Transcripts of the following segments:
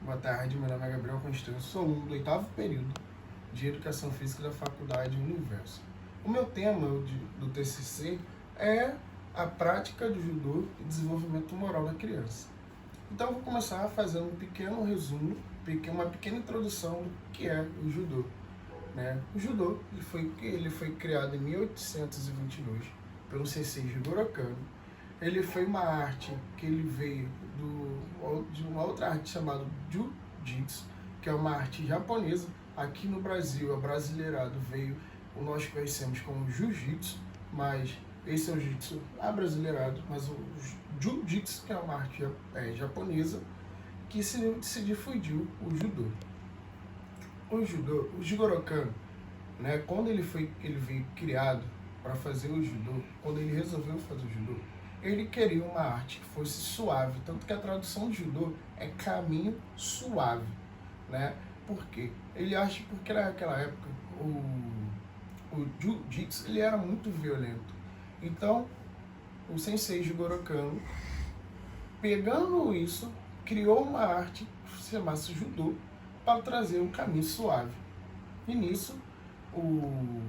Boa tarde, meu nome é Gabriel Constâncio, sou aluno do 8º período de Educação Física da Faculdade Universo. O meu tema do TCC é a prática do judô e desenvolvimento moral da criança. Então eu vou começar fazendo um pequeno resumo, uma pequena introdução do que é o judô. O judô ele foi criado em 1822 pelo sensei Jigoro Kano. Ele foi uma arte que ele veio de uma outra arte chamada Jiu-Jitsu, que é uma arte japonesa. Aqui no Brasil, abrasileirado veio, nós conhecemos como Jiu-Jitsu, mas esse é o Jiu-Jitsu abrasileirado, mas o Jiu-Jitsu, que é uma arte japonesa, que se difundiu o judô. O judô, o Jigoro Kano, quando ele veio criado para fazer o judô, quando ele resolveu fazer o judô, ele queria uma arte que fosse suave, tanto que a tradução de judô é caminho suave, Porque ele acha porque naquela época o jiu-jitsu ele era muito violento. Então, o sensei Jigoro Kano, pegando isso, criou uma arte que se chamasse judô para trazer um caminho suave. E nisso, o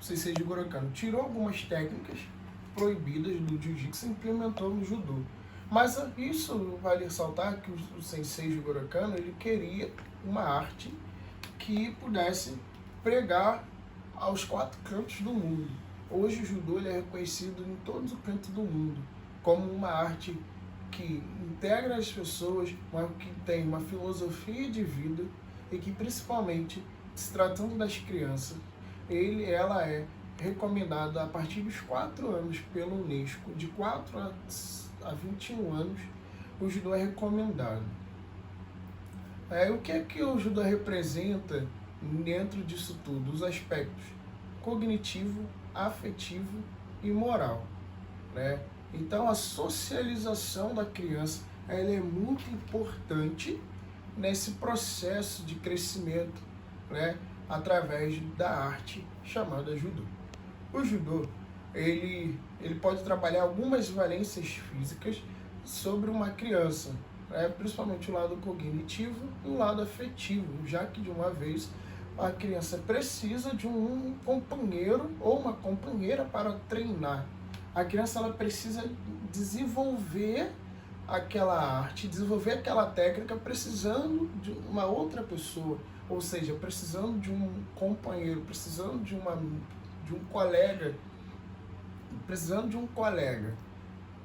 sensei Jigoro Kano tirou algumas técnicas proibidas do jiu-jitsu e implementou no judô. Mas isso vale ressaltar que o sensei Jigoro Kano ele queria uma arte que pudesse pregar aos 4 cantos do mundo. Hoje o judô ele é reconhecido em todos os cantos do mundo como uma arte que integra as pessoas, que tem uma filosofia de vida e que, principalmente, se tratando das crianças, ela é recomendada a partir dos 4 anos pelo Unesco. De 4 a 21 anos, o judô é recomendado. O que é que o judô representa dentro disso tudo? Os aspectos cognitivo, afetivo e moral. Então, a socialização da criança ela é muito importante nesse processo de crescimento, através da arte chamada judô. O judô ele pode trabalhar algumas valências físicas sobre uma criança, principalmente o lado cognitivo e o lado afetivo, já que de uma vez a criança precisa de um companheiro ou uma companheira para treinar. A criança ela precisa desenvolver aquela arte, desenvolver aquela técnica precisando de uma outra pessoa, ou seja, precisando de um companheiro, precisando de um colega,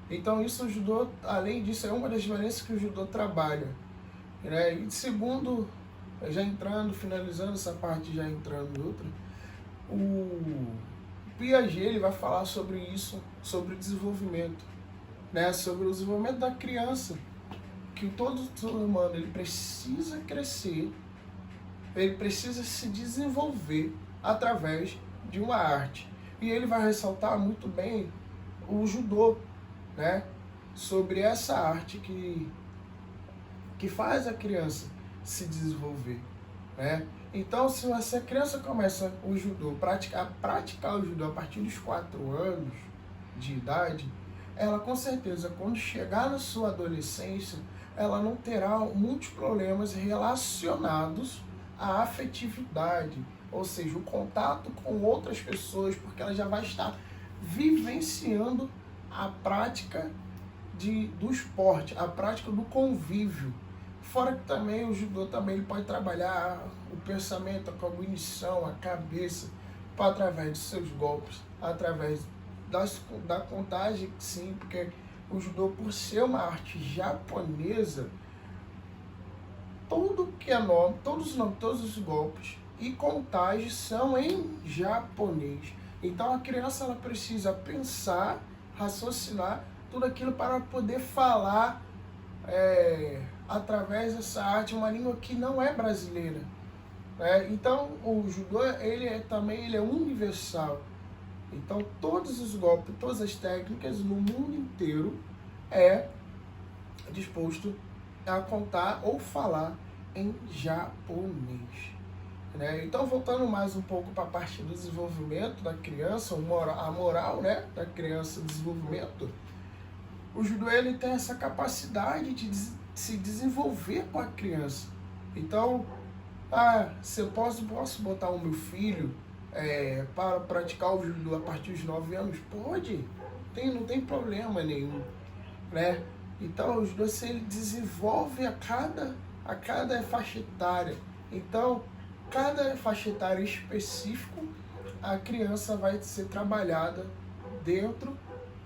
Então isso o judô, além disso, é uma das valências que o judô trabalha. E segundo, finalizando essa parte, já entrando em outra, o Piaget ele vai falar sobre isso, sobre o desenvolvimento, sobre o desenvolvimento da criança, que todo ser humano ele precisa crescer, ele precisa se desenvolver através de uma arte. E ele vai ressaltar muito bem o judô, sobre essa arte que faz a criança se desenvolver. Então, se a criança começa o judô, praticar o judô a partir dos 4 anos de idade, ela com certeza, quando chegar na sua adolescência, ela não terá muitos problemas relacionados à afetividade, ou seja, o contato com outras pessoas, porque ela já vai estar vivenciando a prática do esporte, a prática do convívio. Fora que também o judô também ele pode trabalhar o pensamento, a cognição, a cabeça, através de seus golpes, através da contagem, sim, porque o judô, por ser uma arte japonesa, todos os golpes e contagem são em japonês. Então a criança ela precisa pensar, raciocinar tudo aquilo para poder falar através dessa arte uma língua que não é brasileira. Então o judô ele é universal. Então todos os golpes, todas as técnicas no mundo inteiro é disposto a contar ou falar em japonês. Então, voltando mais um pouco para a parte do desenvolvimento da criança, a moral da criança, o desenvolvimento, o judô ele tem essa capacidade de se desenvolver com a criança. Então, se eu posso botar o meu filho para praticar o judô a partir dos 9 anos? Pode, não tem problema nenhum, né? Então, o judô ele desenvolve a cada faixa etária. Então, cada faixa etária específico, a criança vai ser trabalhada dentro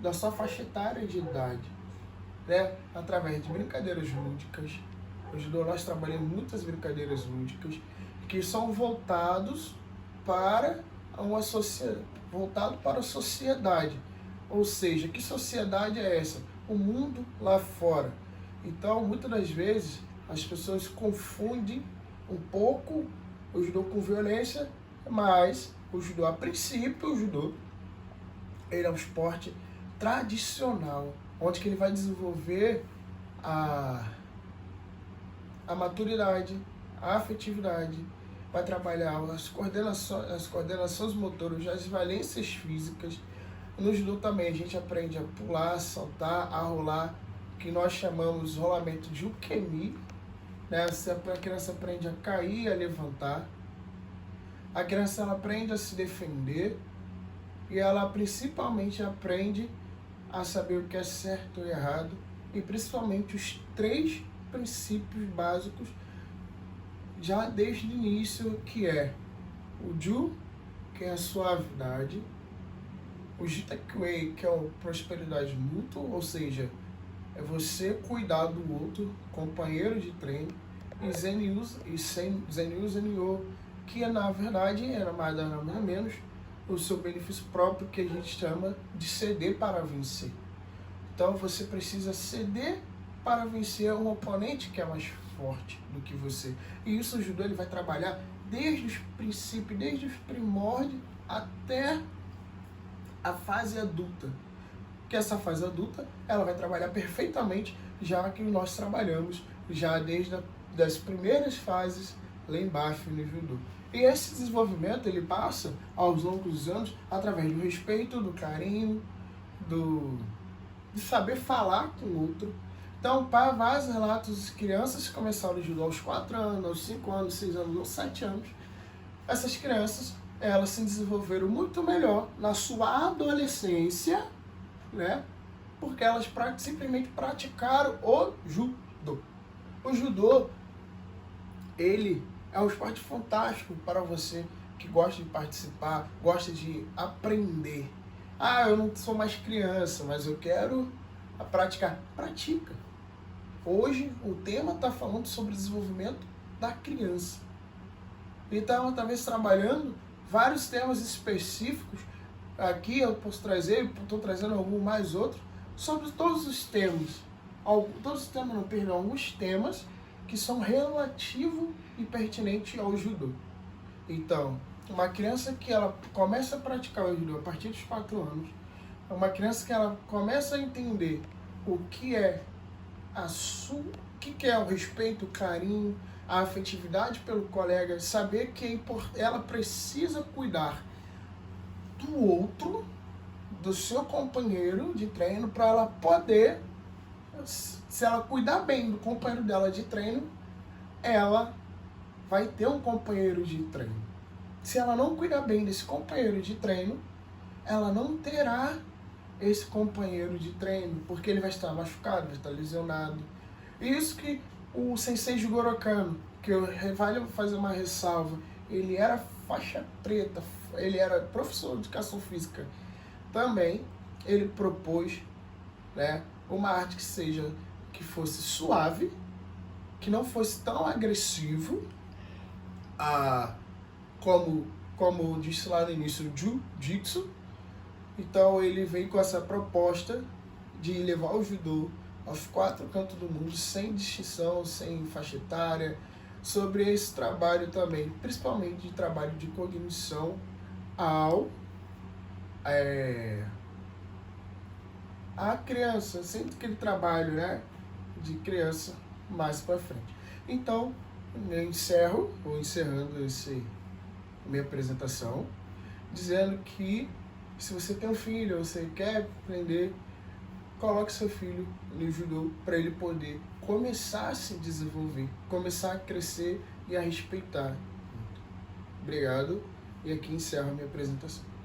da sua faixa etária de idade, né? Através de brincadeiras lúdicas. No judô nós trabalhamos muitas brincadeiras lúdicas que são voltados para a sociedade. Ou seja, que sociedade é essa? O mundo lá fora. Então, muitas das vezes, as pessoas confundem um pouco o judô com violência, mas o judô, a princípio, ele é um esporte tradicional, onde que ele vai desenvolver a maturidade, a afetividade, vai trabalhar as coordenações motoras, as valências físicas. No judô também a gente aprende a pular, a saltar, a rolar, que nós chamamos de rolamento de ukemi, né? A criança aprende a cair, a levantar. A criança ela aprende a se defender e ela principalmente aprende a saber o que é certo ou errado, e principalmente os 3 princípios básicos já desde o início, que é o Ju, que é a suavidade, o Jitakuei, que é a prosperidade mútua, ou seja, é você cuidar do outro, companheiro de treino, e Zenyu Zenyo, que na verdade era mais nada menos o seu benefício próprio, que a gente chama de ceder para vencer. Então você precisa ceder para vencer um oponente que é mais forte do que você. E isso o judô ele vai trabalhar desde os princípios, desde os primórdios até a fase adulta. Que essa fase adulta ela vai trabalhar perfeitamente, já que nós trabalhamos já desde das primeiras fases lá embaixo no judô. E esse desenvolvimento ele passa aos longos dos anos através do respeito, do carinho, de saber falar com o outro. Então, para vários relatos, crianças começaram o judô aos 4 anos, aos 5 anos, 6 anos, aos 7 anos. Essas crianças, elas se desenvolveram muito melhor na sua adolescência, né? Porque elas simplesmente praticaram o judô. O judô, ele é um esporte fantástico para você que gosta de participar, gosta de aprender. Eu não sou mais criança, mas eu quero praticar. Pratica. Hoje o tema está falando sobre o desenvolvimento da criança. Então, talvez trabalhando vários temas específicos. Aqui eu posso trazer, estou trazendo alguns mais outros, sobre todos os temas. Alguns temas que são relativos e pertinentes ao judô. Então, uma criança que ela começa a praticar o judô a partir dos 4 anos, é uma criança que ela começa a entender o que é o respeito, o carinho, a afetividade pelo colega, saber que ela precisa cuidar do outro, do seu companheiro de treino, para ela poder, se ela cuidar bem do companheiro dela de treino, ela vai ter um companheiro de treino. Se ela não cuidar bem desse companheiro de treino, ela não terá esse companheiro de treino, porque ele vai estar machucado, vai estar lesionado. Isso que o Sensei Jigoro Kano, que eu vale fazer uma ressalva, ele era faixa preta, ele era professor de educação física. Também ele propôs, né, uma arte que fosse suave, que não fosse tão agressivo, como eu disse lá no início, o Jiu-Jitsu. Então ele veio com essa proposta de levar o judô aos 4 cantos do mundo, sem distinção, sem faixa etária, sobre esse trabalho também, principalmente de trabalho de cognição a criança, sempre aquele trabalho, né, de criança mais para frente. Então, eu vou encerrando minha apresentação, dizendo que se você tem um filho, você quer aprender, coloque seu filho no judô para ele poder começar a se desenvolver, começar a crescer e a respeitar. Obrigado, e aqui encerro a minha apresentação.